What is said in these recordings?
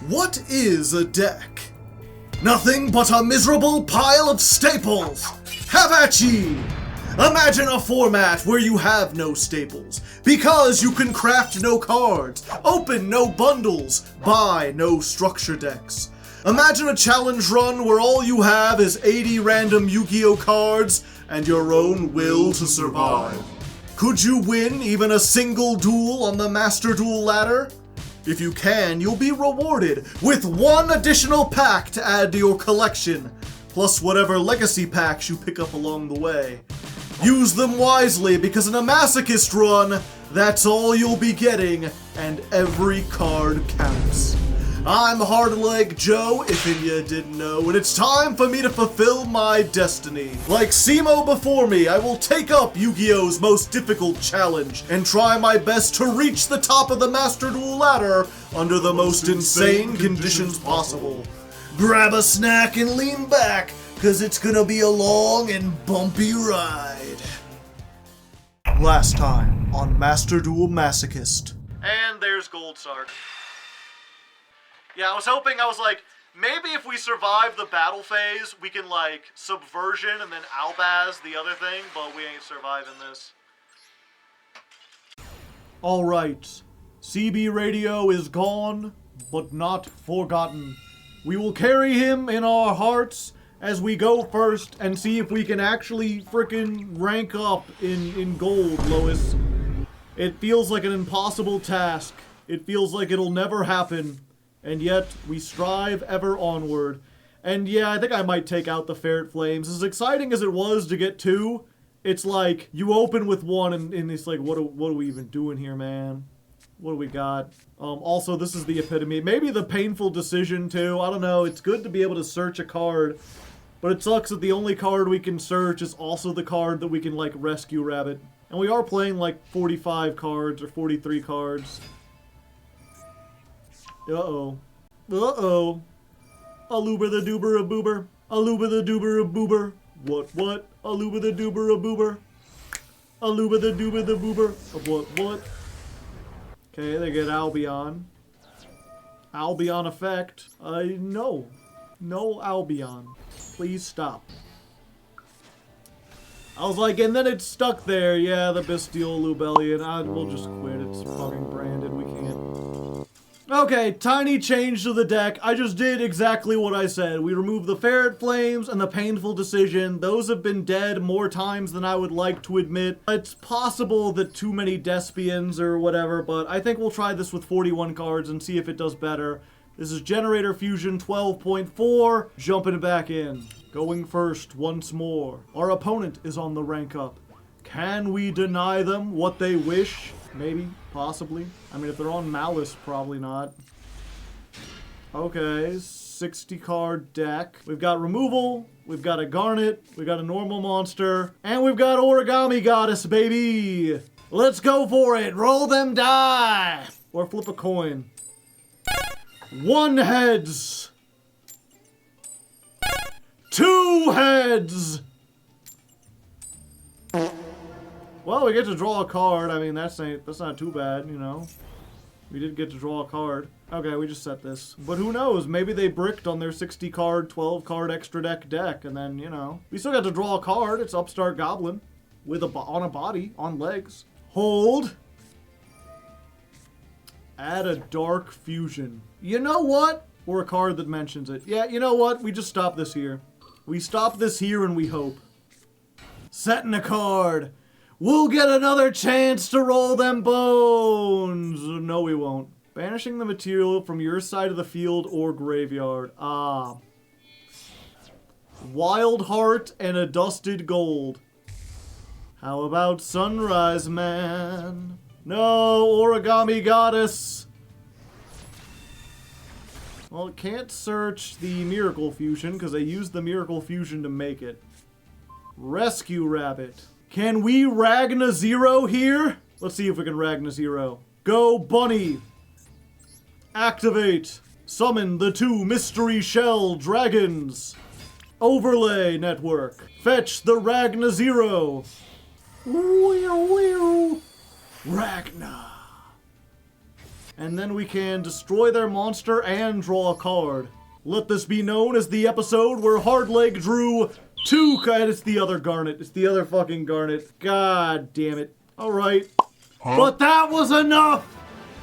What is a deck? Nothing but a miserable pile of staples! Have at ye! Imagine a format where you have no staples, because you can craft no cards, open no bundles, buy no structure decks. Imagine a challenge run where all you have is 80 random Yu-Gi-Oh cards and your own will to survive. Could you win even a single duel on the Master Duel ladder? If you can, you'll be rewarded with one additional pack to add to your collection, plus whatever legacy packs you pick up along the way. Use them wisely, because in a Masochist run, that's all you'll be getting, and every card counts. I'm Hardleg Joe, if you didn't know, and it's time for me to fulfill my destiny. Like Simo before me, I will take up Yu-Gi-Oh's most difficult challenge and try my best to reach the top of the Master Duel ladder under the most insane conditions possible. Grab a snack and lean back, cause it's gonna be a long and bumpy ride. Last time on Master Duel Masochist. And there's Goldsark. Yeah, I was like, maybe if we survive the battle phase, we can, like, Subversion and then Albaz the other thing, but we ain't surviving this. Alright, CB Radio is gone, but not forgotten. We will carry him in our hearts as we go first and see if we can actually frickin' rank up in gold, Lois. It feels like an impossible task. It feels like it'll never happen. And yet, we strive ever onward. And yeah, I think I might take out the Ferret Flames. As exciting as it was to get 2, it's like, you open with 1 and it's like, what are we even doing here, man? What do we got? Also, this is the epitome. Maybe the painful decision, too. I don't know. It's good to be able to search a card. But it sucks that the only card we can search is also the card that we can, like, rescue Rabbit. And we are playing, like, 45 cards or 43 cards. Uh-oh. Uh-oh. Aluba the doober a boober. Aluba the doober a boober. What? Aluba the doober a boober. Aluba the doober the boober. What? Okay, they get Albion. Albion effect. No. No Albion. Please stop. I was like, and then it's stuck there. Yeah, the Bestial Lubellion. We'll just quit. It's fucking branded. We can't. Okay, tiny change to the deck. I just did exactly what I said. We removed the Ferret Flames and the painful decision. Those have been dead more times than I would like to admit. It's possible that too many Despians or whatever, but I think we'll try this with 41 cards and see if it does better. This is Generator Fusion 12.4, jumping back in. Going first once more. Our opponent is on the rank up. Can we deny them what they wish? Maybe, possibly. I mean, if they're on Malice, probably not. Okay, 60 card deck. We've got removal, we've got a Garnet, we've got a normal monster, and we've got Origami Goddess, baby! Let's go for it! Roll them die! Or flip a coin. 1 heads! 2 heads! Well, we get to draw a card. I mean, that's not too bad, you know. We did get to draw a card. Okay, we just set this. But who knows? Maybe they bricked on their 60 card, 12 card extra deck, and then, you know. We still got to draw a card. It's Upstart Goblin with on a body, on legs. Hold. Add a Dark Fusion. You know what? Or a card that mentions it. Yeah, you know what? We just stop this here. We stop this here and we hope. Setting a card. We'll get another chance to roll them bones! No, we won't. Banishing the material from your side of the field or graveyard. Ah. Wild Heart and a Dusted Gold. How about Sunrise Man? No, Origami Goddess! Well, it can't search the Miracle Fusion because they used the Miracle Fusion to make it. Rescue Rabbit. Can we Ragna Zero here? Let's see if we can Ragna Zero. Go Bunny! Activate! Summon the 2 Mystery Shell Dragons! Overlay Network! Fetch the Ragna Zero! Ragna! And then we can destroy their monster and draw a card. Let this be known as the episode where Hardleg drew 2 cards. It's the other Garnet. It's the other fucking Garnet. God damn it. Alright. Huh? But that was enough!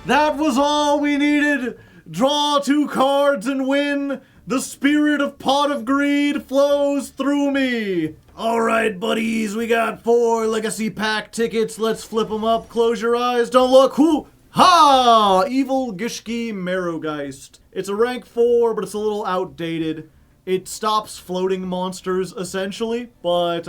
That was all we needed! Draw 2 cards and win! The spirit of Pot of Greed flows through me! Alright, buddies, we got 4 Legacy Pack tickets. Let's flip them up. Close your eyes. Don't look. Who? Ha! Evil Gishki Marrowgeist. It's a rank 4, but it's a little outdated. It stops floating monsters, essentially. But,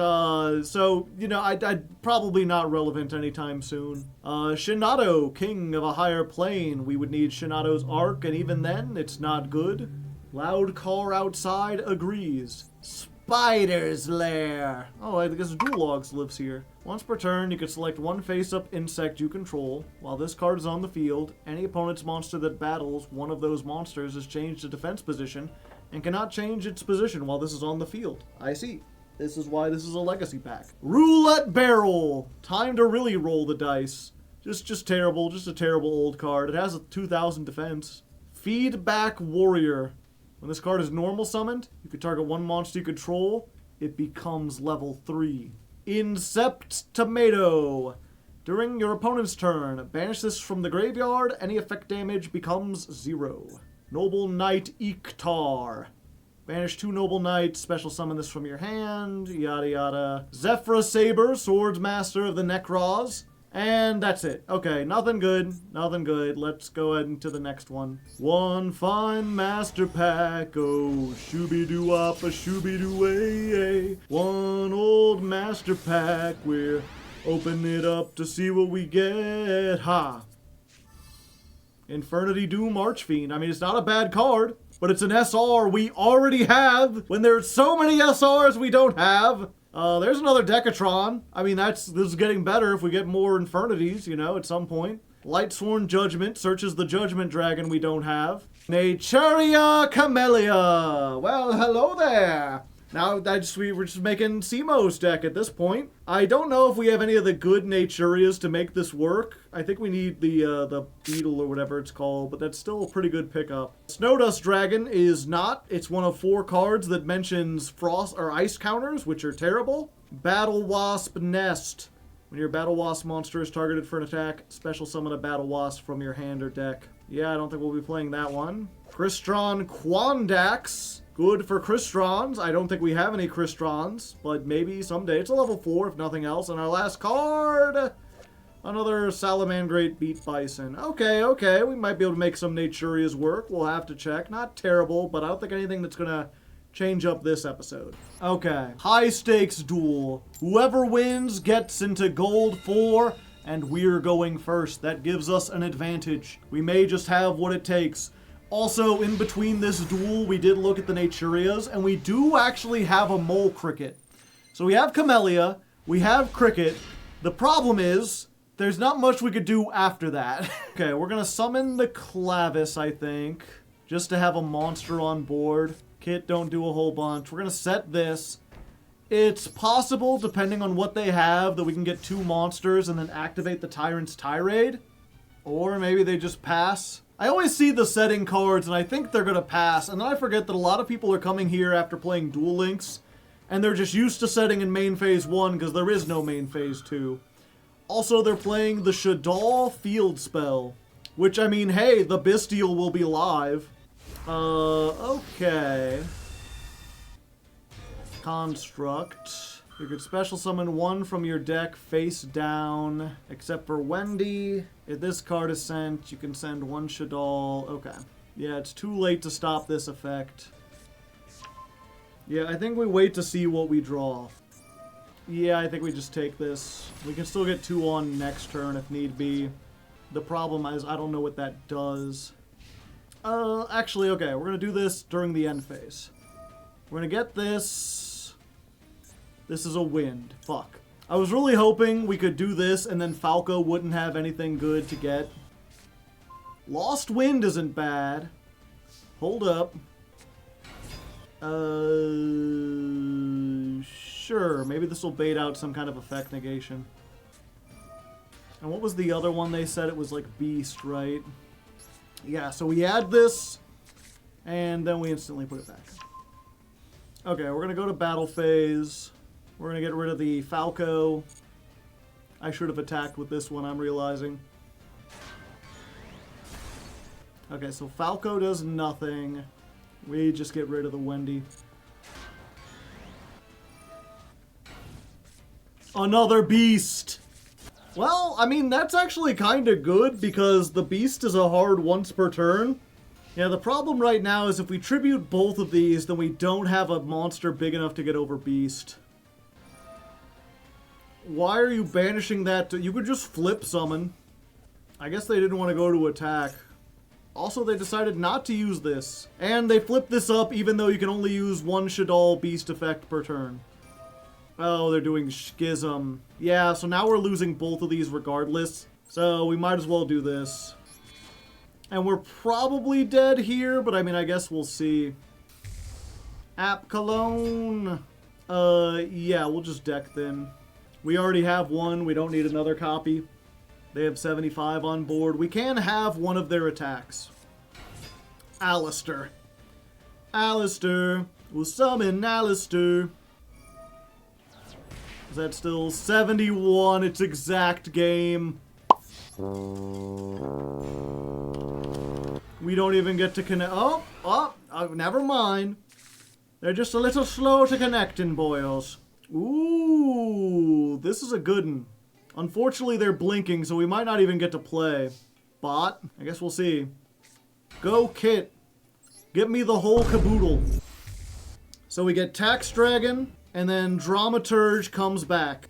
so, you know, I'd probably not relevant anytime soon. Shinado, King of a Higher Plane. We would need Shinado's Arc, and even then, it's not good. Loud car outside agrees. Spider's Lair. Oh, I guess Duologs lives here. Once per turn, you can select 1 face-up insect you control. While this card is on the field, any opponent's monster that battles one of those monsters is changed to defense position and cannot change its position while this is on the field. I see. This is why this is a legacy pack. Roulette Barrel. Time to really roll the dice. Just terrible. Just a terrible old card. It has a 2,000 defense. Feedback Warrior. When this card is normal summoned, you can target 1 monster you control. It becomes level 3. Incept Tomato. During your opponent's turn, banish this from the graveyard. Any effect damage becomes 0. Noble Knight Iktar. Banish 2 Noble Knights, special summon this from your hand, yada yada. Zephyr Saber, Swords Master of the Necros. And that's it. Okay, nothing good. Nothing good. Let's go ahead into the next one. One fine master pack. Oh, shooby-doo-wop, a shooby-doo-way. One old master pack. We're opening it up to see what we get. Ha! Infernity Doom Archfiend. I mean, it's not a bad card, but it's an SR we already have when there's so many SRs we don't have. There's another Decatron. I mean, this is getting better if we get more Infernities, you know, at some point. Lightsworn Judgment searches the Judgment Dragon we don't have. Naturia Camellia. Well, hello there. Now, we're just making Simo's deck at this point. I don't know if we have any of the good Naturias to make this work. I think we need the Beetle or whatever it's called, but that's still a pretty good pickup. Snowdust Dragon is not. It's one of 4 cards that mentions frost or ice counters, which are terrible. Battle Wasp Nest. When your Battle Wasp monster is targeted for an attack, special summon a Battle Wasp from your hand or deck. Yeah, I don't think we'll be playing that one. Crystron Quandax. Good for Crystrons. I don't think we have any Crystrons, but maybe someday. It's a level 4 if nothing else. And our last card, another Salamandrate Beat Bison. Okay, we might be able to make some Naturias work. We'll have to check. Not terrible, but I don't think anything that's gonna change up this episode. Okay, high stakes duel. Whoever wins gets into gold 4, and we're going first. That gives us an advantage. We may just have what it takes. Also, in between this duel, we did look at the Naturias, and we do actually have a Mole Cricket. So we have Camellia, we have Cricket. The problem is, there's not much we could do after that. Okay, we're gonna summon the Clavis, I think, just to have a monster on board. Kit, don't do a whole bunch. We're gonna set this. It's possible, depending on what they have, that we can get 2 monsters and then activate the Tyrant's Tirade. Or maybe they just pass. I always see the setting cards and I think they're gonna pass, and then I forget that a lot of people are coming here after playing Duel Links, and they're just used to setting in main phase 1 because there is no main phase 2. Also, they're playing the Shadal Field Spell, which, I mean, hey, the Bestial will be live. Okay. Construct. You could special summon 1 from your deck face down, except for Wendy. If this card is sent, you can send 1 Shadal. Okay. Yeah, it's too late to stop this effect. Yeah, I think we wait to see what we draw. Yeah, I think we just take this. We can still get 2 on next turn if need be. The problem is I don't know what that does. Actually, okay, we're gonna do this during the end phase. We're gonna get this. This is a wind. Fuck. I was really hoping we could do this and then Falco wouldn't have anything good to get. Lost Wind isn't bad. Hold up. Sure. Maybe this will bait out some kind of effect negation. And what was the other one they said? It was like Beast, right? Yeah, so we add this, and then we instantly put it back. Okay, we're going to go to battle phase. We're going to get rid of the Falco. I should have attacked with this one, I'm realizing. Okay, so Falco does nothing. We just get rid of the Wendy. Another beast! Well, I mean, that's actually kind of good because the beast is a hard once per turn. Yeah, the problem right now is if we tribute both of these, then we don't have a monster big enough to get over beast. Why are you banishing that? You could just flip summon. I guess they didn't want to go to attack. Also, they decided not to use this. And they flipped this up even though you can only use one Shaddoll beast effect per turn. Oh, they're doing Schism. Yeah, so now we're losing both of these regardless. So we might as well do this. And we're probably dead here, but I mean, I guess we'll see. App Cologne. Yeah, we'll just deck then. We already have one. We don't need another copy. They have 75 on board. We can have one of their attacks. Alistair. Alistair. We'll summon Alistair. Is that still 71? It's exact game. We don't even get to connect. Oh, never mind. They're just a little slow to connecting, boys. Ooh, this is a good one. Unfortunately, they're blinking, so we might not even get to play. Bot? I guess we'll see. Go, Kit. Get me the whole caboodle. So we get Tax Dragon, and then Dramaturge comes back.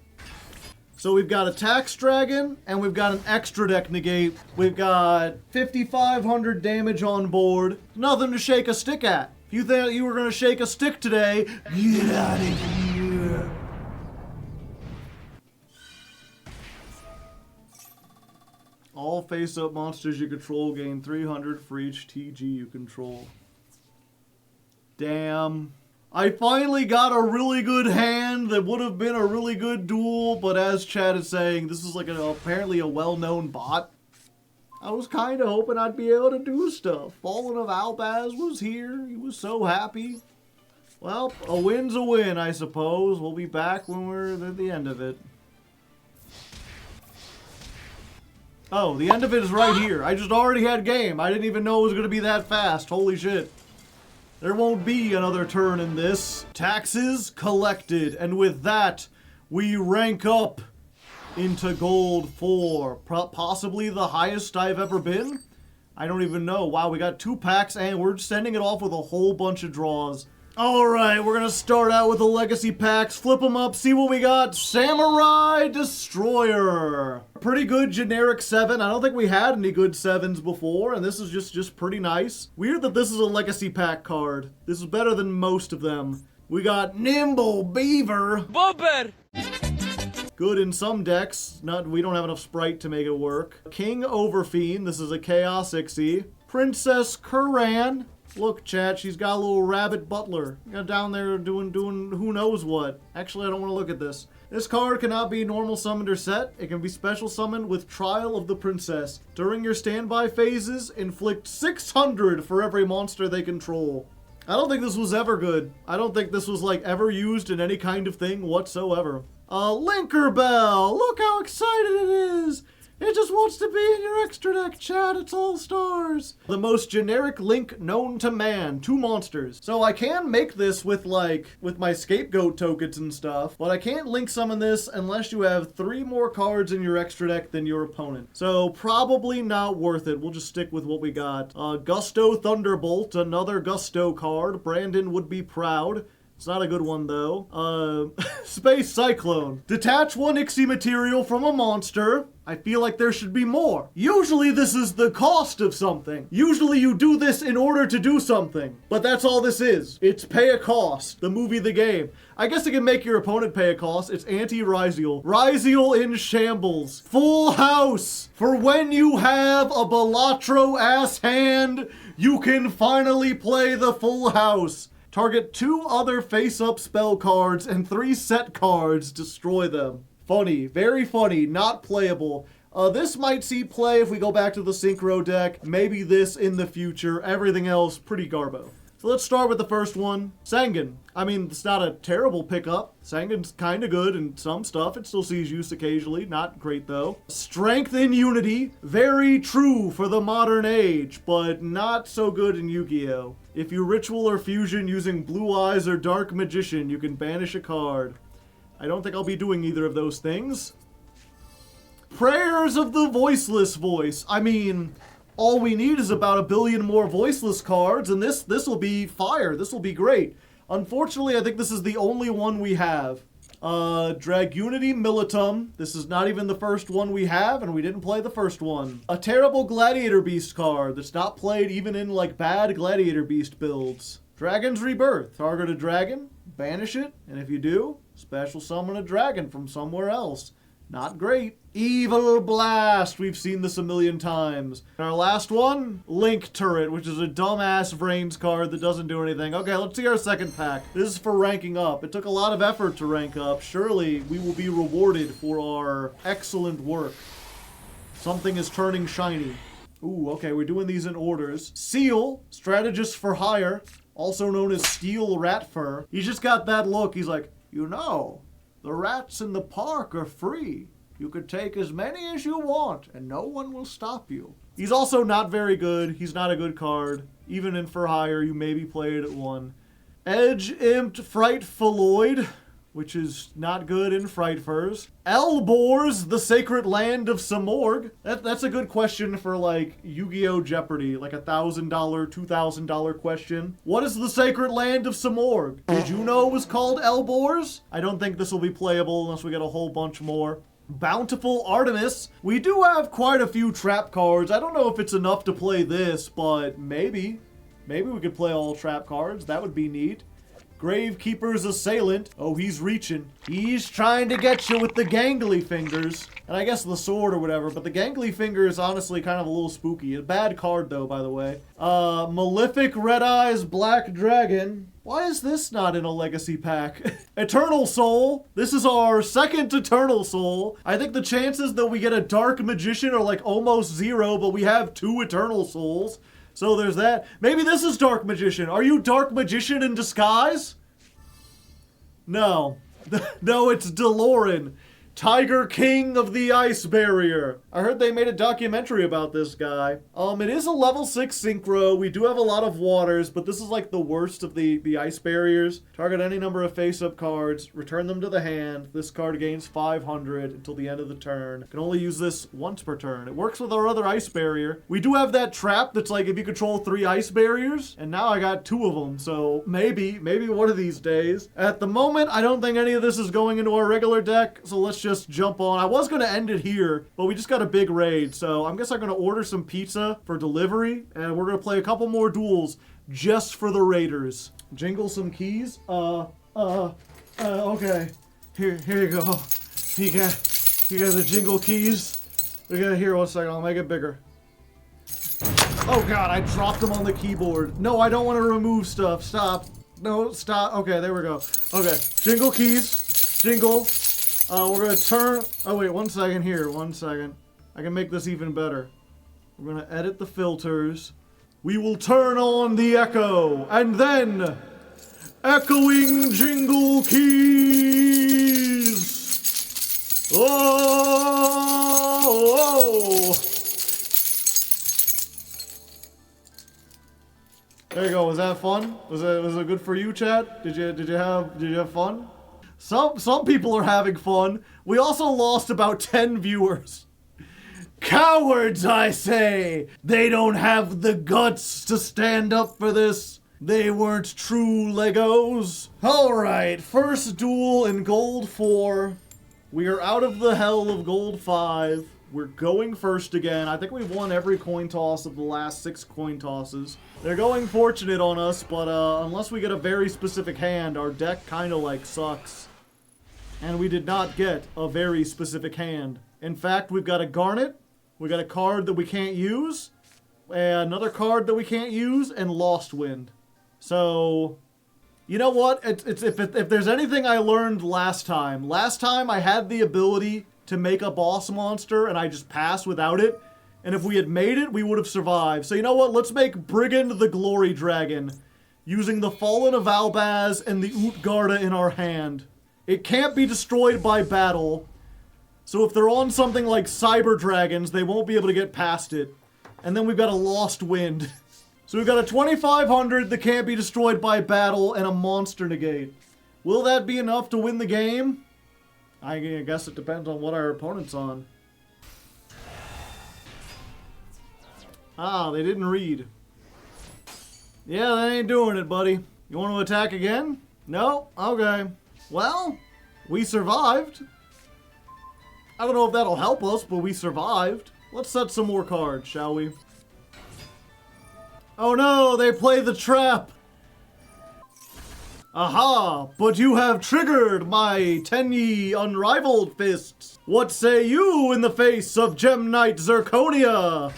So we've got a Tax Dragon, and we've got an extra deck negate. We've got 5,500 damage on board. Nothing to shake a stick at. If you thought you were going to shake a stick today, get out of here. All face-up monsters you control gain 300 for each TG you control. Damn. I finally got a really good hand that would have been a really good duel, but as Chad is saying, this is like apparently a well-known bot. I was kind of hoping I'd be able to do stuff. Fallen of Albaz was here. He was so happy. Well, a win's a win, I suppose. We'll be back when we're at the end of it. Oh, the end of it is right here. I just already had game. I didn't even know it was going to be that fast. Holy shit. There won't be another turn in this. Taxes collected. And with that, we rank up into Gold 4. Possibly the highest I've ever been? I don't even know. Wow, we got 2 packs and we're sending it off with a whole bunch of draws. Alright, we're going to start out with the Legacy packs. Flip them up, see what we got. Samurai Destroyer. Pretty good generic 7. I don't think we had any good 7s before, and this is just pretty nice. Weird that this is a Legacy pack card. This is better than most of them. We got Nimble Beaver. Bobber. Good in some decks. We don't have enough Sprite to make it work. King Overfiend. This is a Chaos Ixie. Princess Kuran. Look, chat, she's got a little rabbit butler. Got down there doing who knows what. Actually, I don't want to look at this. This card cannot be normal summoned or set. It can be special summoned with Trial of the Princess. During your standby phases, inflict 600 for every monster they control. I don't think this was ever good. I don't think this was, like, ever used in any kind of thing whatsoever. Linker Bell! Look how excited it is! It just wants to be in your extra deck, chat. It's all stars. The most generic link known to man. 2 monsters. So I can make this with my scapegoat tokens and stuff, but I can't link summon this unless you have 3 more cards in your extra deck than your opponent. So probably not worth it. We'll just stick with what we got. Gusto Thunderbolt, another Gusto card. Brandon would be proud. It's not a good one, though. Space Cyclone. Detach 1 Ixie material from a monster. I feel like there should be more. Usually this is the cost of something. Usually you do this in order to do something. But that's all this is. It's pay a cost. The movie, the game. I guess it can make your opponent pay a cost. It's anti-Ryziel. Ryziel in shambles. Full house. For when you have a Balatro-ass hand, you can finally play the full house. Target 2 other face-up spell cards and 3 set cards. Destroy them. Funny. Very funny. Not playable. This might see play if we go back to the Synchro deck. Maybe this in the future. Everything else, pretty garbo. So let's start with the first one. Sangan. I mean, it's not a terrible pickup. Sangan's kind of good in some stuff. It still sees use occasionally. Not great, though. Strength in Unity. Very true for the modern age, but not so good in Yu-Gi-Oh! If you Ritual or Fusion using Blue Eyes or Dark Magician, you can banish a card. I don't think I'll be doing either of those things. Prayers of the Voiceless Voice. I mean, all we need is about 1 billion more voiceless cards, and this will be fire. This will be great. Unfortunately, I think this is the only one we have. Dragunity Militum. This is not even the first one we have, and we didn't play the first one. A terrible Gladiator Beast card that's not played even in, like, bad Gladiator Beast builds. Dragon's Rebirth. Target a dragon, banish it, and if you do, special summon a dragon from somewhere else. Not great. Evil Blast. We've seen this a million times. And our last one, Link Turret, which is a dumbass brains card that doesn't do anything. Okay, let's see our second pack. This is for ranking up. It took a lot of effort to rank up. Surely we will be rewarded for our excellent work. Something is turning shiny. Ooh, okay, we're doing these in orders. Seal, Strategist for Hire, also known as Steel Rat Fur. He's just got that look. He's like, you know, the rats in the park are free. You could take as many as you want, and no one will stop you. He's also not very good. He's not a good card. Even in For Hire, you maybe play it at 1. Edge Imped Frightfuloid, which is not good in Fright Furs. Elborz, the Sacred Land of Samorg. That's a good question for, like, Yu-Gi-Oh! Jeopardy. Like a $1,000, $2,000 question. What is the Sacred Land of Samorg? Did you know it was called Elborz? I don't think this will be playable unless we get a whole bunch more. Bountiful Artemis. We do have quite a few trap cards. I don't know if it's enough to play this, but maybe. Maybe we could play all trap cards. That would be neat. Gravekeeper's Assailant. Oh, he's reaching. He's trying to get you with the gangly fingers. And I guess the sword or whatever, but the gangly finger is honestly kind of a little spooky. A bad card, though, by the way. Malefic Red Eyes Black Dragon. Why is this not in a legacy pack? Eternal Soul. This is our second Eternal Soul. I think the chances that we get a Dark Magician are like almost 0, but we have 2 Eternal Souls. So there's that. Maybe this is Dark Magician. Are you Dark Magician in disguise? No. No, it's DeLorean. Tiger King of the Ice Barrier. I heard they made a documentary about this guy. It is a level 6 synchro. We do have a lot of waters, but this is like the worst of the ice barriers. Target any number of face-up cards, return them to the hand. This card gains 500 until the end of the turn. Can only use this once per turn. It works with our other ice barrier. We do have that trap that's like if you control 3 ice barriers, and now I got 2 of them, so maybe one of these days. At the moment, I don't think any of this is going into our regular deck, so let's just jump on. I was going to end it here, but we just got a big raid, so I guess I'm going to order some pizza for delivery, and we're going to play a couple more duels just for the raiders. Jingle some keys. Okay. Here you go. You got the jingle keys. We got here, 1 second, I'll make it bigger. Oh god, I dropped them on the keyboard. No, I don't want to remove stuff. Stop. No, stop. Okay, there we go. Okay, jingle keys. Jingle. We're gonna turn, oh wait, 1 second here, 1 second. I can make this even better. We're gonna edit the filters. We will turn on the echo, and then, echoing jingle keys! Oh! There you go, was that fun? Was it good for you, chat? Did you have fun? Some people are having fun. We also lost about 10 viewers. Cowards, I say! They don't have the guts to stand up for this. They weren't true Legos. Alright, first duel in Gold 4. We are out of the hell of Gold 5. We're going first again. I think we've won every coin toss of the last 6 coin tosses. They're going fortunate on us, but unless we get a very specific hand, our deck kind of like sucks. And we did not get a very specific hand. In fact, we've got a Garnet, we got a card that we can't use, another card that we can't use, and Lost Wind. So, you know what? If there's anything I learned last time I had the ability to make a boss monster, and I just passed without it. And if we had made it, we would have survived. So you know what? Let's make Brigand the Glory Dragon, using the Fallen of Albaz and the Utgarda in our hand. It can't be destroyed by battle, so if they're on something like Cyber Dragons, they won't be able to get past it. And then we've got a Lost Wind. So we've got a 2500 that can't be destroyed by battle and a Monster Negate. Will that be enough to win the game? I guess it depends on what our opponent's on. Ah, they didn't read. Yeah, that ain't doing it, buddy. You want to attack again? No? Okay. Well, we survived. I don't know if that'll help us, but we survived. Let's set some more cards, shall we? Oh no, they play the trap! Aha, but you have triggered my 10 unrivaled fists. What say you in the face of Gem Knight Zirconia?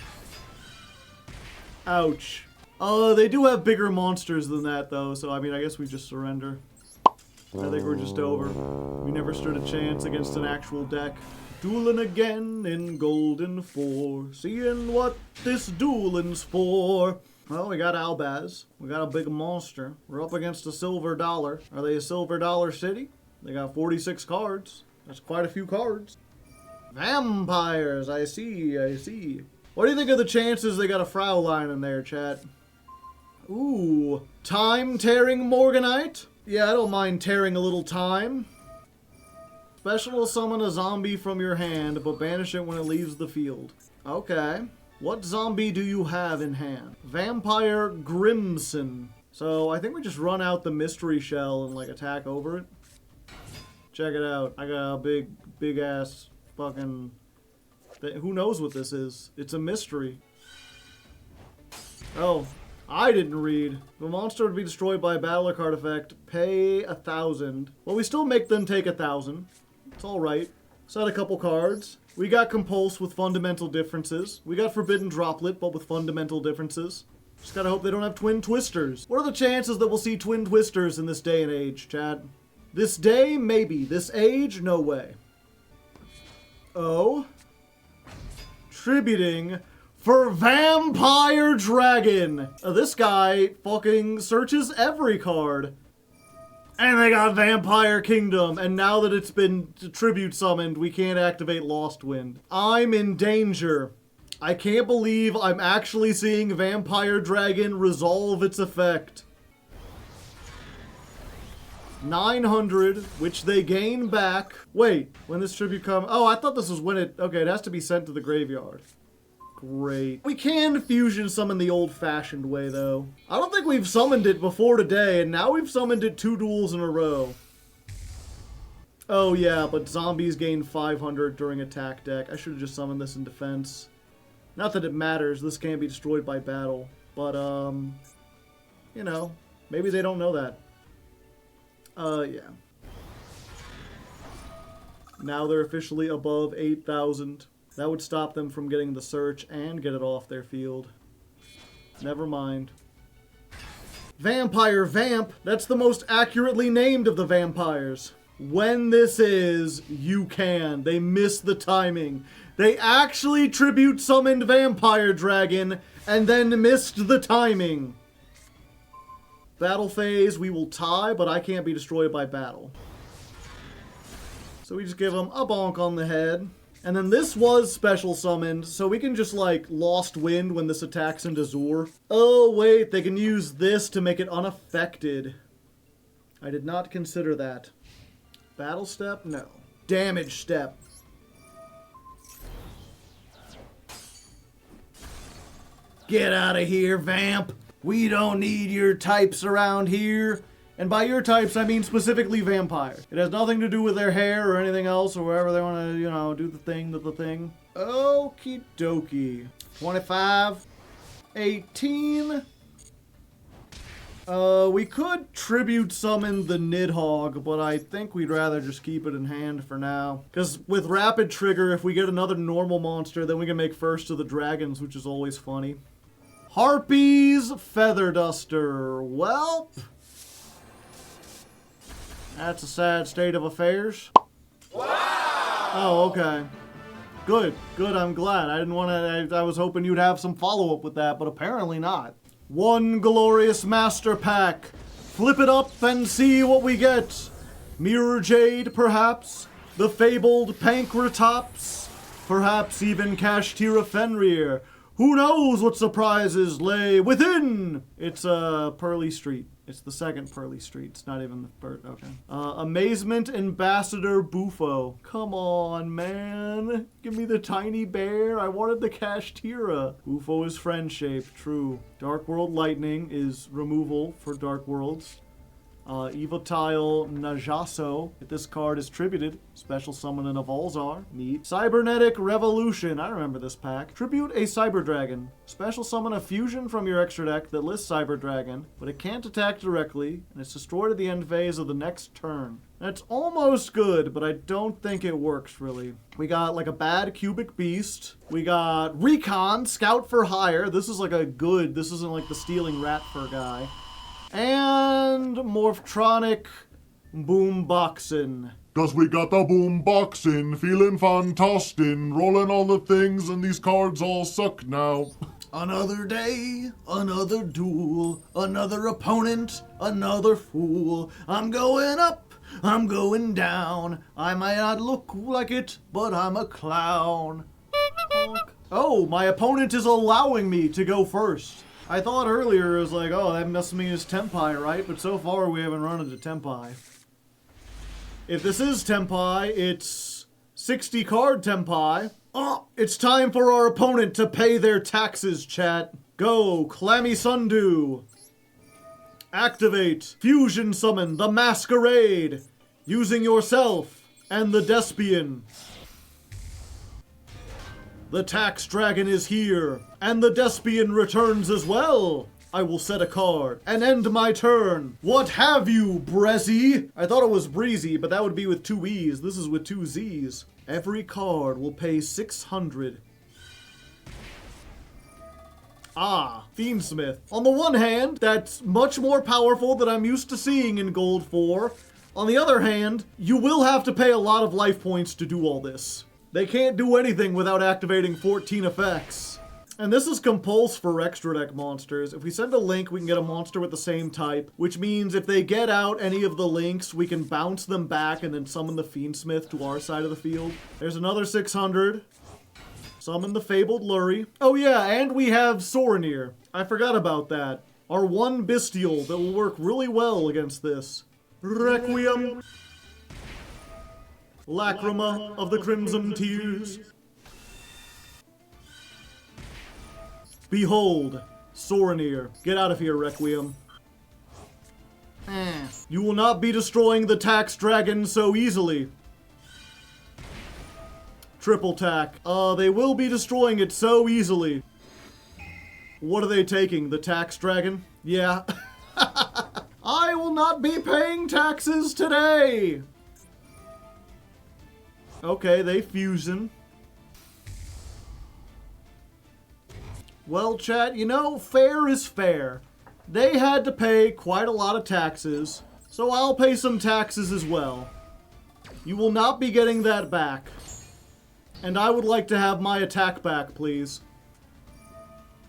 Ouch. They do have bigger monsters than that though, so I mean, I guess we just surrender. I think we're just over. We never stood a chance against an actual deck. Dueling again in Golden 4, seeing what this dueling's for. Well, we got Albaz. We got a big monster. We're up against a silver dollar. Are they a silver dollar city? They got 46 cards. That's quite a few cards. Vampires, I see, I see. What do you think of the chances they got a Fraulein in there, chat? Ooh, time-tearing Morganite? Yeah, I don't mind tearing a little time. Special summon a zombie from your hand, but banish it when it leaves the field. Okay. What zombie do you have in hand? Vampire Grimson. So I think we just run out the mystery shell and like attack over it. Check it out. I got a big ass fucking... Who knows what this is? It's a mystery. Oh, I didn't read. The monster would be destroyed by a battle card effect. Pay 1,000. Well, we still make them take 1,000. It's alright. Set a couple cards. We got Compulse with fundamental differences. We got Forbidden Droplet, but with fundamental differences. Just gotta hope they don't have Twin Twisters. What are the chances that we'll see Twin Twisters in this day and age, chat? This day, maybe. This age, no way. Oh. Tributing for Vampire Dragon. This guy fucking searches every card. And they got Vampire Kingdom, and now that it's been tribute summoned, we can't activate Lost Wind. I'm in danger. I can't believe I'm actually seeing Vampire Dragon resolve its effect. 900, which they gain back. Wait, when this tribute comes... Oh, I thought this was when it... Okay, it has to be sent to the graveyard. Great. We can fusion summon the old-fashioned way, though. I don't think we've summoned it before today, and now we've summoned it 2 duels in a row. Oh, yeah, but zombies gain 500 during attack deck. I should have just summoned this in defense. Not that it matters. This can't be destroyed by battle. But, you know, maybe they don't know that. Yeah. Now they're officially above 8,000. That would stop them from getting the search and get it off their field. Never mind. Vampire Vamp! That's the most accurately named of the vampires. When this is, you can. They missed the timing. They actually tribute summoned Vampire Dragon and then missed the timing. Battle phase, we will tie, but I can't be destroyed by battle. So we just give them a bonk on the head. And then this was special summoned, so we can just, like, Lost Wind when this attacks into Zur. Oh, wait, they can use this to make it unaffected. I did not consider that. Battle step? No. Damage step. Get out of here, Vamp! We don't need your types around here. And by your types, I mean specifically vampire. It has nothing to do with their hair or anything else or wherever they want to, you know, do the thing. Okie dokie. 25. 18. We could tribute summon the Nidhogg, but I think we'd rather just keep it in hand for now. Because with Rapid Trigger, if we get another normal monster, then we can make first to the dragons, which is always funny. Harpy's Feather Duster. Welp. That's a sad state of affairs. Wow! Oh, okay. Good, good, I'm glad. I didn't want to, I was hoping you'd have some follow-up with that, but apparently not. One glorious master pack. Flip it up and see what we get. Mirror Jade, perhaps? The fabled Pankratops? Perhaps even Kashtira Fenrir? Who knows what surprises lay within? It's Pearly Street. It's the second Pearly Street. It's not even the first. Okay. Amazement Ambassador Bufo. Come on, man. Give me the tiny bear. I wanted the Kashtira. Bufo is friend-shaped. True. Dark World Lightning is removal for Dark Worlds. Evotile Najaso. If this card is tributed, special summon an Avalzar. Neat. Cybernetic Revolution. I remember this pack. Tribute a Cyber Dragon. Special summon a fusion from your extra deck that lists Cyber Dragon, but it can't attack directly, and it's destroyed at the end phase of the next turn. That's almost good, but I don't think it works, really. We got, like, a bad Cubic Beast. We got Recon, Scout for Hire. This is, like, a good... This isn't, like, the Stealing Rat Fur guy. And Morphtronic Boomboxin. Cause we got the boomboxin, feeling fantastic, rolling all the things, and these cards all suck now. Another day, another duel, another opponent, another fool. I'm going up, I'm going down. I might not look like it, but I'm a clown. Oh, my opponent is allowing me to go first. I thought earlier it was like, oh, that must mean it's Tempai, right? But so far we haven't run into Tempai. If this is Tempai, it's 60 card Tempai. Oh, it's time for our opponent to pay their taxes, chat. Go, Clammy Sundew. Activate, Fusion Summon the Masquerade, using yourself and the Despian. The Tax Dragon is here, and the Despian returns as well. I will set a card and end my turn. What have you, Brezzy? I thought it was Breezy, but that would be with 2 E's. This is with 2 Z's. Every card will pay 600. Ah, Fiendsmith. On the one hand, that's much more powerful than I'm used to seeing in Gold 4. On the other hand, you will have to pay a lot of life points to do all this. They can't do anything without activating 14 effects. And this is compulse for extra deck monsters. If we send a link, we can get a monster with the same type, which means if they get out any of the links, we can bounce them back and then summon the Fiendsmith to our side of the field. There's another 600. Summon the Fabled Lurie. Oh yeah, and we have Sorinir. I forgot about that. Our one Bestial that will work really well against this. Requiem. Lacrima of the Crimson Tears. Behold, Sorinir. Get out of here, Requiem. You will not be destroying the Tax Dragon so easily. Triple tack. They will be destroying it so easily. What are they taking? The Tax Dragon? Yeah. I will not be paying taxes today! Okay, they fusion. Well, chat, you know, fair is fair. They had to pay quite a lot of taxes, so I'll pay some taxes as well. You will not be getting that back. And I would like to have my attack back, please.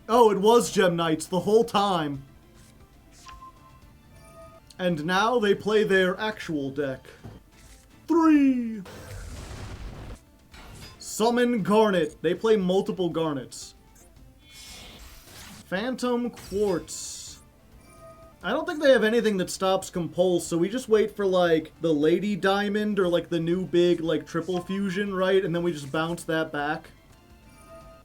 Oh, it was Gem Knights the whole time. And now they play their actual deck. 3! Summon Garnet. They play multiple Garnets. Phantom Quartz. I don't think they have anything that stops Compulse, so we just wait for, like, the Lady Diamond or, like, the new big, like, triple fusion, right? And then we just bounce that back.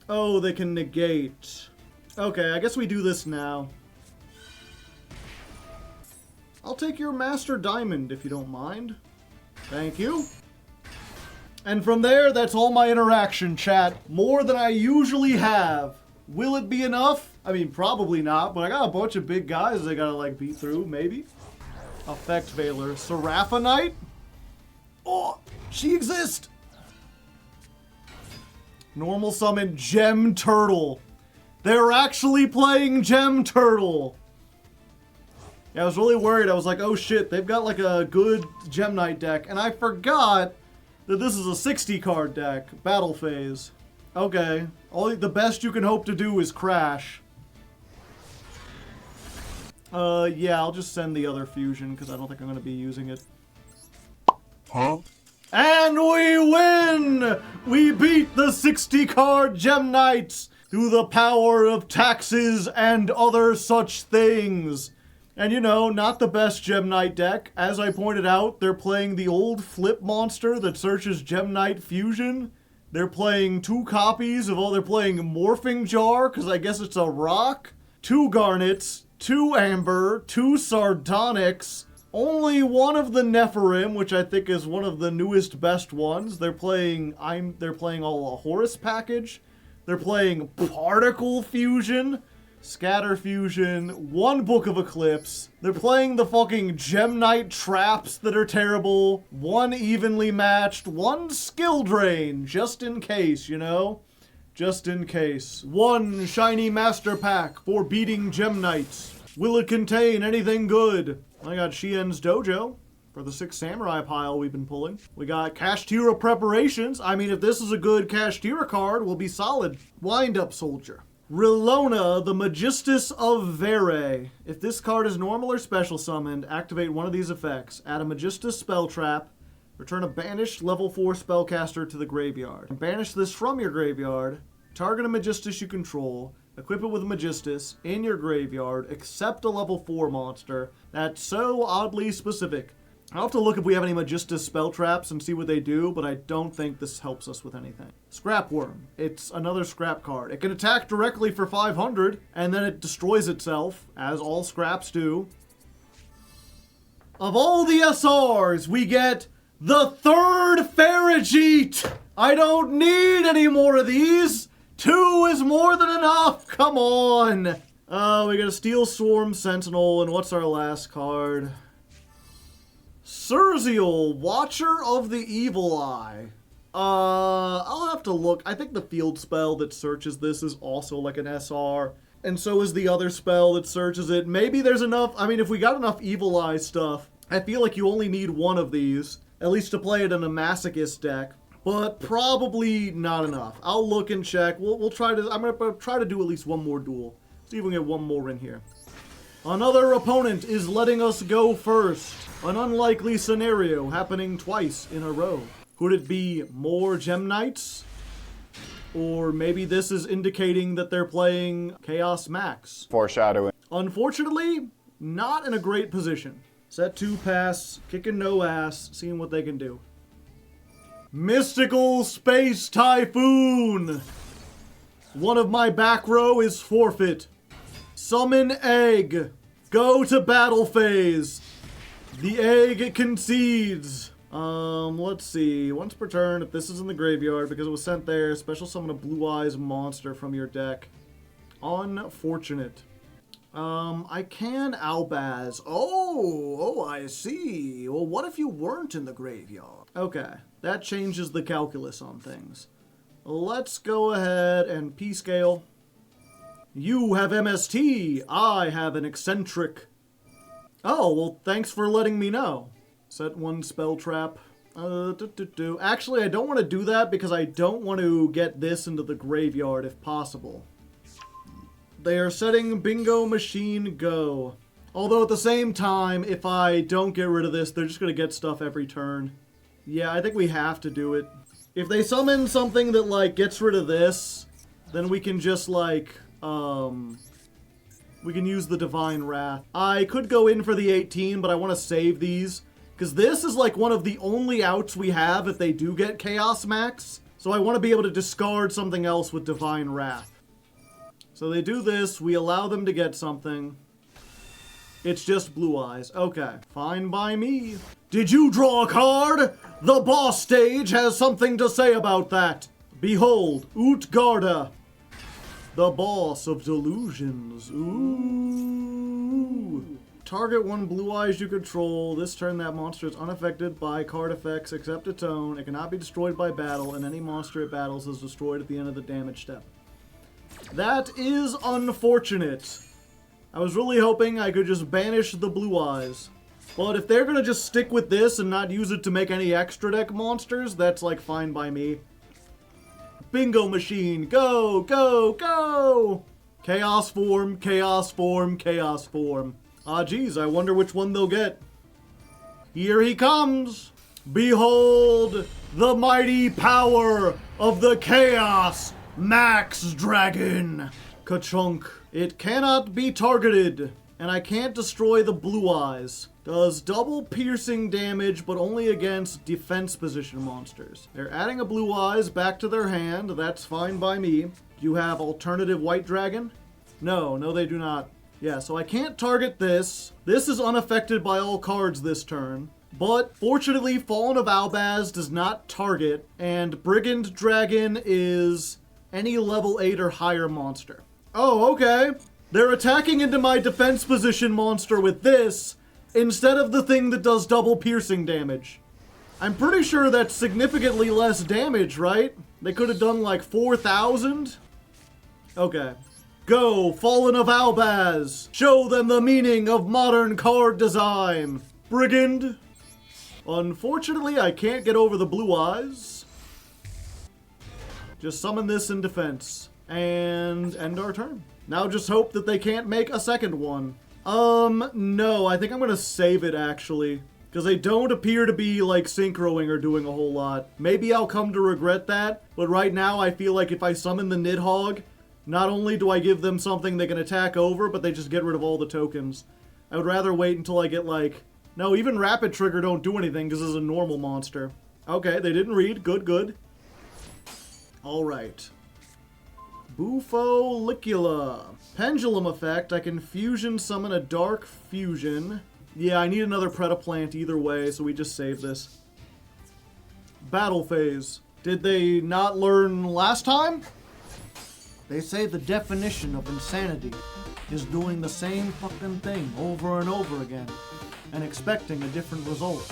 Oh, they can negate. Okay, I guess we do this now. I'll take your Master Diamond, if you don't mind. Thank you. And from there, that's all my interaction, chat. More than I usually have. Will it be enough? I mean, probably not, but I got a bunch of big guys I gotta, like, beat through, maybe. Effect Veiler. Seraphonite? Oh, she exists! Normal summon Gem Turtle. They're actually playing Gem Turtle. Yeah, I was really worried. I was like, oh shit, they've got, like, a good Gem Knight deck, and I forgot that this is a 60 card deck. Battle phase. Okay. The best you can hope to do is crash. Yeah, I'll just send the other fusion because I don't think I'm going to be using it. Huh? And we win! We beat the 60 card Gem Knights through the power of taxes and other such things. And you know, not the best Gem Knight deck. As I pointed out, they're playing the old flip monster that searches Gem Knight Fusion. They're playing 2 copies of they're playing Morphing Jar, because I guess it's a rock. 2 Garnets, 2 Amber, 2 Sardonyx. Only one of the Nephirim, which I think is one of the newest best ones. They're playing all a Horus package. They're playing Particle Fusion, Scatter Fusion, 1 Book of Eclipse. They're playing the fucking Gem Knight traps that are terrible. 1 evenly matched, 1 skill drain, just in case, you know? Just in case. 1 shiny master pack for beating Gem Knights. Will it contain anything good? I got Shien's Dojo for the 6 Samurai pile we've been pulling. We got Kashtira Preparations. I mean, if this is a good Kashtira card, we'll be solid. Wind-Up Soldier. Rilona, the Magistus of Vere. If this card is normal or special summoned, activate one of these effects. Add a Magistus spell trap. Return a banished level 4 spellcaster to the graveyard. Banish this from your graveyard. Target a Magistus you control. Equip it with a Magistus in your graveyard, except a level 4 monster. That's so oddly specific. I'll have to look if we have any Magistus spell traps and see what they do, but I don't think this helps us with anything. Scrap Worm. It's another scrap card. It can attack directly for 500, and then it destroys itself, as all scraps do. Of all the SRs, we get the 3rd Farigite! I don't need any more of these! 2 is more than enough! Come on! We got a Steel Swarm Sentinel, and what's our last card? Surzial, Watcher of the Evil Eye. I'll have to look. I think the field spell that searches this is also like an SR, and so is the other spell that searches it. Maybe there's enough. I mean, if we got enough Evil Eye stuff, I feel like you only need 1 of these, at least to play it in a Masochist deck. But probably not enough. I'll look and check. We'll try to. I'm gonna try to do at least 1 more duel. See if we can get 1 more in here. Another opponent is letting us go first. An unlikely scenario happening twice in a row. Could it be more Gem Knights? Or maybe this is indicating that they're playing Chaos Max. Foreshadowing. Unfortunately, not in a great position. Set 2 pass, kicking no ass, seeing what they can do. Mystical Space Typhoon! One of my back row is forfeit. Summon Egg. Go to battle phase. The egg concedes. Let's see. Once per turn, if this is in the graveyard, because it was sent there, special summon a Blue Eyes monster from your deck. Unfortunate. I can Albaz. Oh, I see. Well, what if you weren't in the graveyard? Okay, that changes the calculus on things. Let's go ahead and P-scale. You have MST. I have an eccentric. Oh, well, thanks for letting me know. Set 1 spell trap. Actually, I don't want to do that because I don't want to get this into the graveyard if possible. They are setting Bingo Machine Go. Although at the same time, if I don't get rid of this, they're just going to get stuff every turn. Yeah, I think we have to do it. If they summon something that, like, gets rid of this, then we can just, like, we can use the Divine Wrath. I could go in for the 18, but I want to save these. Because this is, like, one of the only outs we have if they do get Chaos Max. So I want to be able to discard something else with Divine Wrath. So they do this, we allow them to get something. It's just Blue Eyes. Okay, fine by me. Did you draw a card? The boss stage has something to say about that. Behold, Utgarda, the boss of delusions. Ooh. Target 1 Blue Eyes you control. This turn that monster is unaffected by card effects except its own. It cannot be destroyed by battle, and any monster it battles is destroyed at the end of the damage step. That is unfortunate. I was really hoping I could just banish the Blue Eyes. But if they're gonna just stick with this and not use it to make any extra deck monsters, that's like fine by me. Bingo machine, go, go, go! Chaos form, chaos form, chaos form. Ah, geez, I wonder which one they'll get. Here he comes! Behold the mighty power of the Chaos Max Dragon! Ka-chunk. It cannot be targeted, and I can't destroy the blue eyes. Does double piercing damage, but only against defense position monsters. They're adding a blue eyes back to their hand. That's fine by me. Do you have alternative white dragon? No, they do not. Yeah, so I can't target this. This is unaffected by all cards this turn. But fortunately, Fallen of Albaz does not target, and Brigand Dragon is any level 8 or higher monster. Oh, okay. They're attacking into my defense position monster with this, instead of the thing that does double piercing damage. I'm pretty sure that's significantly less damage, right? They could have done like 4,000? Okay. Go, Fallen of Albaz! Show them the meaning of modern card design! Brigand! Unfortunately, I can't get over the blue eyes. Just summon this in defense. And end our turn. Now just hope that they can't make a second one. No, I think I'm gonna save it, actually. Because they don't appear to be, like, synchroing or doing a whole lot. Maybe I'll come to regret that, but right now I feel like if I summon the Nidhogg, not only do I give them something they can attack over, but they just get rid of all the tokens. I would rather wait until I get, like... No, even Rapid Trigger don't do anything because it's a normal monster. Okay, they didn't read. Good, good. Alright. Bufolicula. Pendulum effect. I can fusion summon a Dark Fusion. Yeah, I need another Predaplant either way, so we just save this. Battle phase. Did they not learn last time? They say the definition of insanity is doing the same fucking thing over and over again and expecting a different result.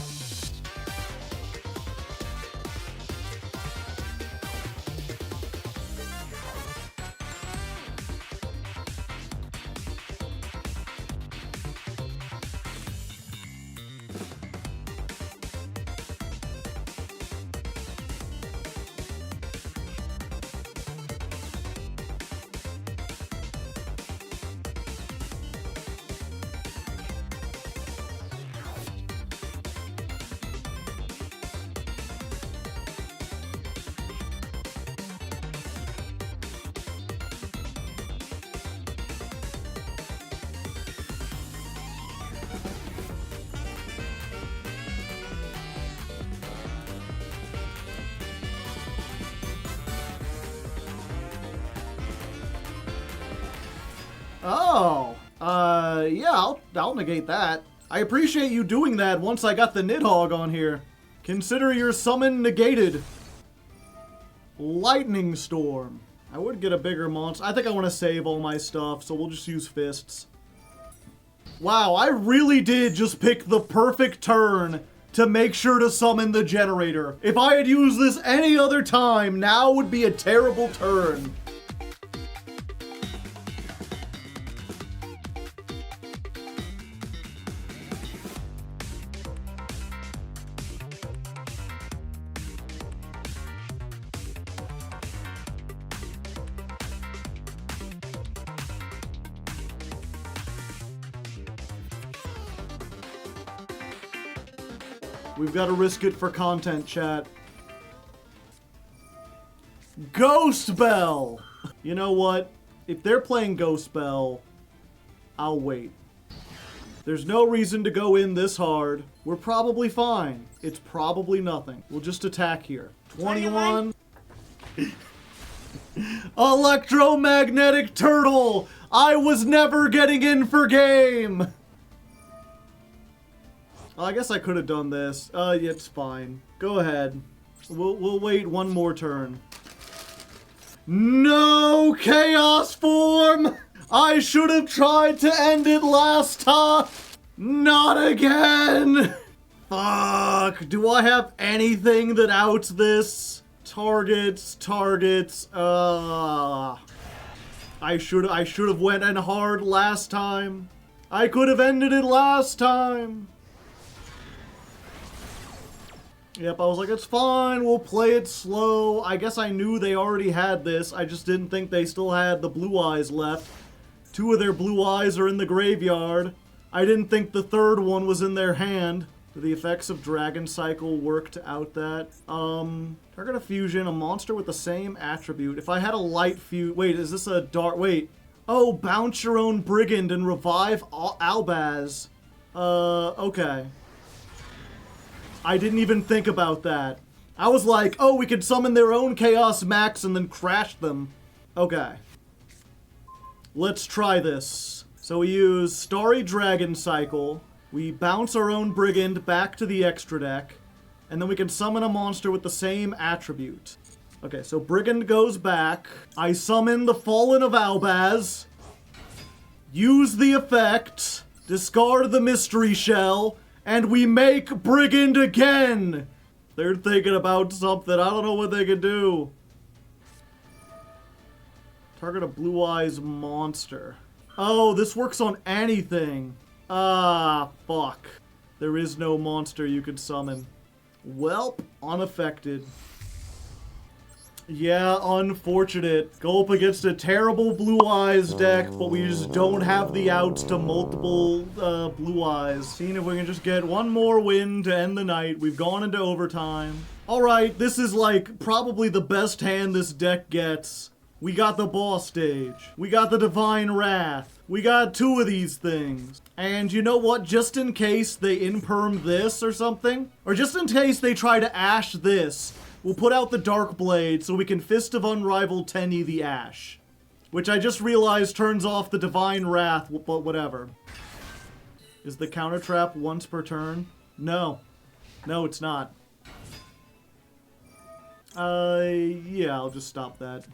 Oh, yeah, I'll negate that. I appreciate you doing that once I got the Nidhogg on here. Consider your summon negated. Lightning Storm. I would get a bigger monster. I think I want to save all my stuff, so we'll just use fists. Wow, I really did just pick the perfect turn to make sure to summon the generator. If I had used this any other time, now would be a terrible turn. We've got to risk it for content, chat. Ghost Bell! You know what? If they're playing Ghost Bell, I'll wait. There's no reason to go in this hard. We're probably fine. It's probably nothing. We'll just attack here. 21. Electromagnetic Turtle! I was never getting in for game! Well, I guess I could have done this. Yeah, it's fine. Go ahead. We'll wait one more turn. No Chaos Form! I should have tried to end it last time! Not again! Fuck, do I have anything that outs this? Targets. I should have went in hard last time. I could have ended it last time. Yep, I was like, it's fine, we'll play it slow. I guess I knew they already had this. I just didn't think they still had the blue eyes left. 2 of their blue eyes are in the graveyard. I didn't think the 3rd one was in their hand. Do the effects of Dragon Cycle work to out that? Target a fusion, a monster with the same attribute. If I had a light wait, is this a dark, wait. Oh, bounce your own brigand and revive Albaz. Okay. I didn't even think about that. I was like, oh, we could summon their own Chaos Max and then crash them. Okay. Let's try this. So we use Starry Dragon Cycle. We bounce our own Brigand back to the extra deck. And then we can summon a monster with the same attribute. Okay, so Brigand goes back. I summon the Fallen of Albaz. Use the effect. Discard the Mystery Shell. And we make Brigand again! They're thinking about something. I don't know what they could do. Target a Blue Eyes monster. Oh, this works on anything. Ah, fuck. There is no monster you could summon. Welp, unaffected. Yeah, unfortunate. Go up against a terrible Blue Eyes deck, but we just don't have the outs to multiple Blue Eyes. Seeing if we can just get one more win to end the night. We've gone into overtime. Alright, this is like probably the best hand this deck gets. We got the boss stage. We got the Divine Wrath. We got 2 of these things. And you know what? Just in case they imperm this or something, or just in case they try to Ash this, we'll put out the Dark Blade so we can Fist of Unrivaled Tenny the Ash. Which I just realized turns off the Divine Wrath, but whatever. Is the counter trap once per turn? No. No, it's not. Yeah, I'll just stop that.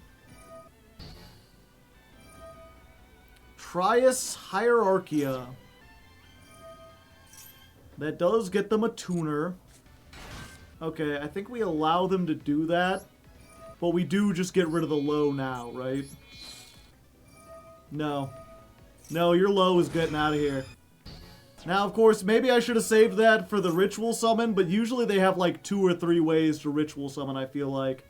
Trias Hierarchia. That does get them a tuner. Okay, I think we allow them to do that. But we do just get rid of the low now, right? No. No, your low is getting out of here. Now, of course, maybe I should have saved that for the ritual summon, but usually they have like 2 or 3 ways to ritual summon, I feel like.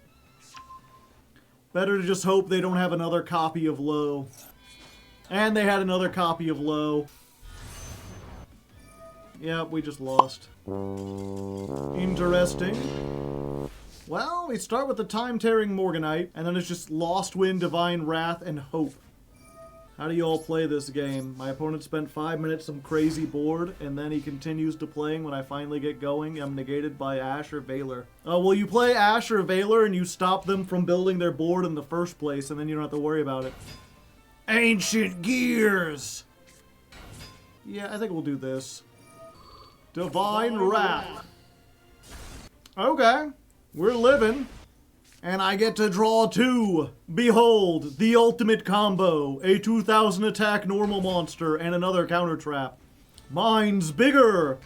Better to just hope they don't have another copy of low. And they had another copy of low. Yep, we just lost. Interesting. Well, we start with the Time-Tearing Morganite, and then it's just Lost Wind, Divine Wrath, and Hope. How do you all play this game? My opponent spent 5 minutes some crazy board, and then he continues to playing. When I finally get going, I'm negated by Ash or Valor. Oh, well, you play Ash or Valor, and you stop them from building their board in the first place, and then you don't have to worry about it. Ancient Gears! Yeah, I think we'll do this. Divine Wrath. Okay, we're living. And I get to draw 2. Behold, the ultimate combo. A 2000 attack normal monster and another counter trap. Mine's bigger.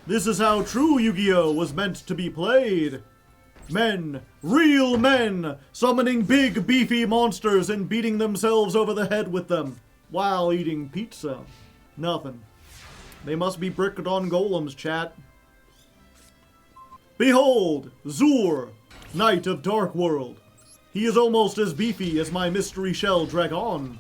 This is how true Yu-Gi-Oh! Was meant to be played. Men, real men, summoning big beefy monsters and beating themselves over the head with them while eating pizza. Nothing. They must be bricked on golems, chat. Behold, Zur, Knight of Dark World. He is almost as beefy as my Mystery Shell Dragon.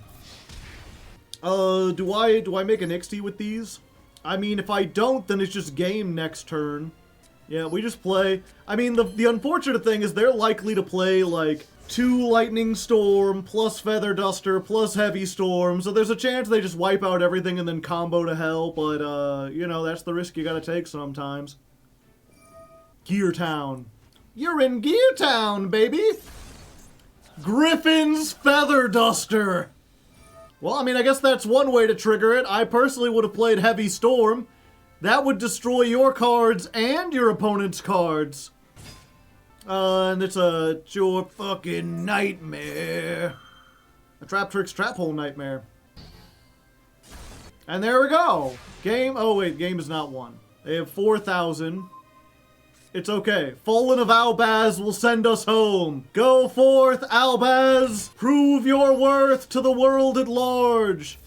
Do I make an XT with these? I mean, if I don't, then it's just game next turn. Yeah, we just play. I mean, the unfortunate thing is they're likely to play, like, 2 Lightning Storm, plus Feather Duster, plus Heavy Storm, so there's a chance they just wipe out everything and then combo to hell, but, you know, that's the risk you gotta take sometimes. Gear Town. You're in Gear Town, baby! Griffin's Feather Duster! Well, I mean, I guess that's one way to trigger it. I personally would have played Heavy Storm. That would destroy your cards and your opponent's cards. And it's a your fucking nightmare. A Trap Tricks Trap Hole Nightmare. And there we go. Game, oh wait, game is not won. They have 4,000. It's okay. Fallen of Albaz will send us home. Go forth, Albaz. Prove your worth to the world at large.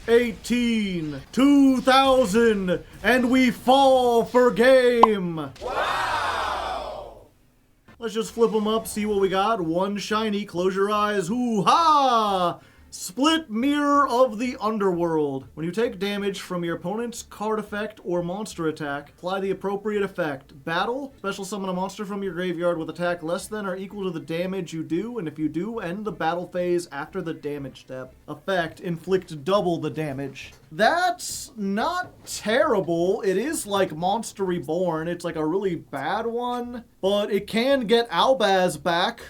18, 2,000, and we fall for game. Wow! Let's just flip them up, see what we got. One shiny, close your eyes, hoo-ha! Split Mirror of the Underworld. When you take damage from your opponent's card effect or monster attack, apply the appropriate effect. Battle, special summon a monster from your graveyard with attack less than or equal to the damage you do, and if you do, end the battle phase after the damage step. Effect, inflict double the damage. That's not terrible. It is like Monster Reborn. It's like a really bad one, but it can get Albaz back,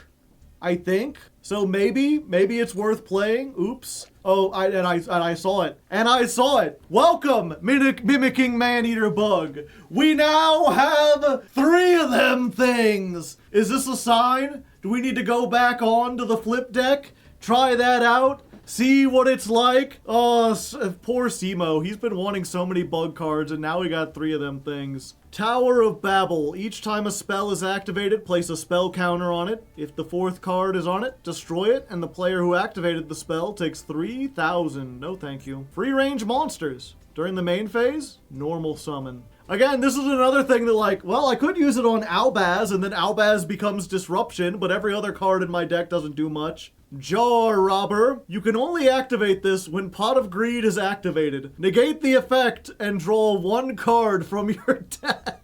I think. So maybe it's worth playing. Oops. Oh, I saw it. And I saw it. Welcome, Mimicking Maneater Bug. We now have 3 of them things. Is this a sign? Do we need to go back on to the flip deck? Try that out? See what it's like? Oh, poor Simo. He's been wanting so many bug cards, and now we got 3 of them things. Tower of Babel. Each time a spell is activated, place a spell counter on it. If the 4th card is on it, destroy it, and the player who activated the spell takes 3,000. No thank you. Free range monsters. During the main phase, normal summon. Again, this is another thing that, like, well, I could use it on Albaz, and then Albaz becomes Disruption, but every other card in my deck doesn't do much. Jaw Robber. You can only activate this when Pot of Greed is activated. Negate the effect and draw 1 card from your deck.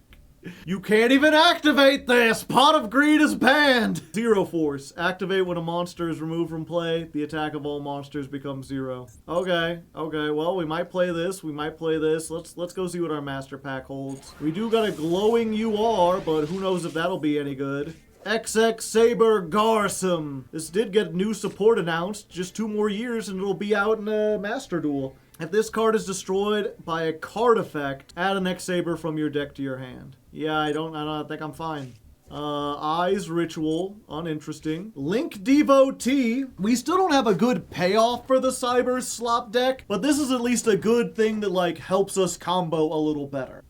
You can't even activate this! Pot of Greed is banned! Zero Force. Activate when a monster is removed from play. The attack of all monsters becomes 0. Okay, well, we might play this. Let's go see what our master pack holds. We do got a glowing UR, but who knows if that'll be any good. XX Saber Garsum. This did get new support announced. Just 2 more years and it'll be out in a Master Duel. If this card is destroyed by a card effect, add an X-Saber from your deck to your hand. Yeah, I don't think I'm fine. Eyes Ritual, uninteresting. Link Devotee. We still don't have a good payoff for the Cyber slop deck, but this is at least a good thing that, like, helps us combo a little better.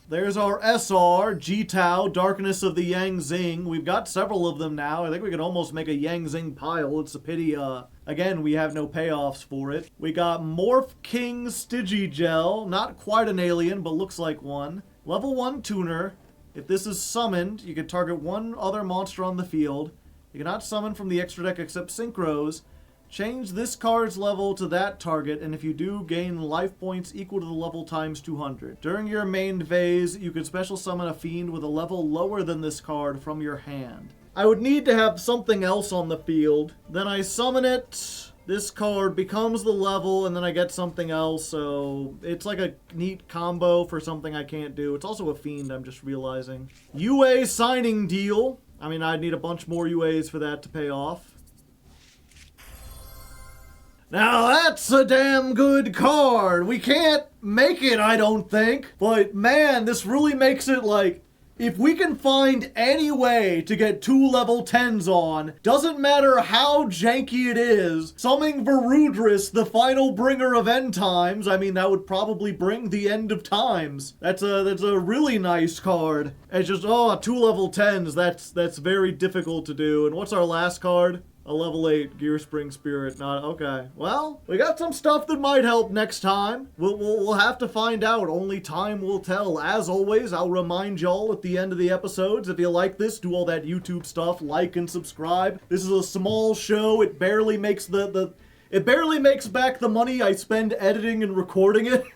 There's our SR, Jitao, Darkness of the Yang Zing. We've got several of them now. I think we could almost make a Yang Zing pile. It's a pity, again, we have no payoffs for it. We got Morph King Stygigel. Not quite an alien, but looks like one. Level 1 tuner. If this is summoned, you can target 1 other monster on the field. You cannot summon from the extra deck except Synchros. Change this card's level to that target, and if you do, gain life points equal to the level times 200. During your main phase, you can special summon a fiend with a level lower than this card from your hand. I would need to have something else on the field. Then I summon it, this card becomes the level, and then I get something else, so it's like a neat combo for something I can't do. It's also a fiend, I'm just realizing. UA Signing Deal. I mean, I'd need a bunch more UAs for that to pay off. Now that's a damn good card. We can't make it, I don't think. But man, this really makes it like, if we can find any way to get 2 level 10s on, doesn't matter how janky it is, summoning Varudris, the final bringer of end times, I mean, that would probably bring the end of times. That's a really nice card. It's just, 2 level 10s, that's very difficult to do. And what's our last card? A level 8 Gearspring Spirit. Not okay. Well, we got some stuff that might help next time. We'll have to find out. Only time will tell. As always, I'll remind y'all at the end of the episodes, if you like this, do all that YouTube stuff, like and subscribe. This is a small show. It barely makes it barely makes back the money I spend editing and recording it.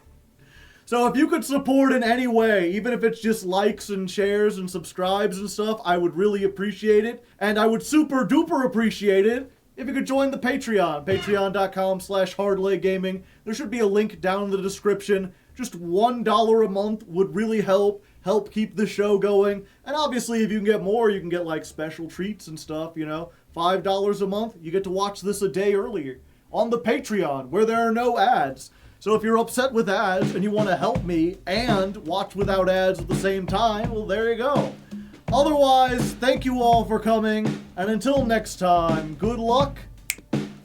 So if you could support in any way, even if it's just likes and shares and subscribes and stuff, I would really appreciate it. And I would super duper appreciate it if you could join the Patreon, patreon.com/Hardleg Gaming. There should be a link down in the description. Just $1 a month would really help keep the show going. And obviously, if you can get more, you can get like special treats and stuff, you know. $5 a month, you get to watch this a day earlier on the Patreon, where there are no ads. So if you're upset with ads and you want to help me and watch without ads at the same time, well, there you go. Otherwise, thank you all for coming, and until next time, good luck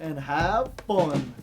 and have fun.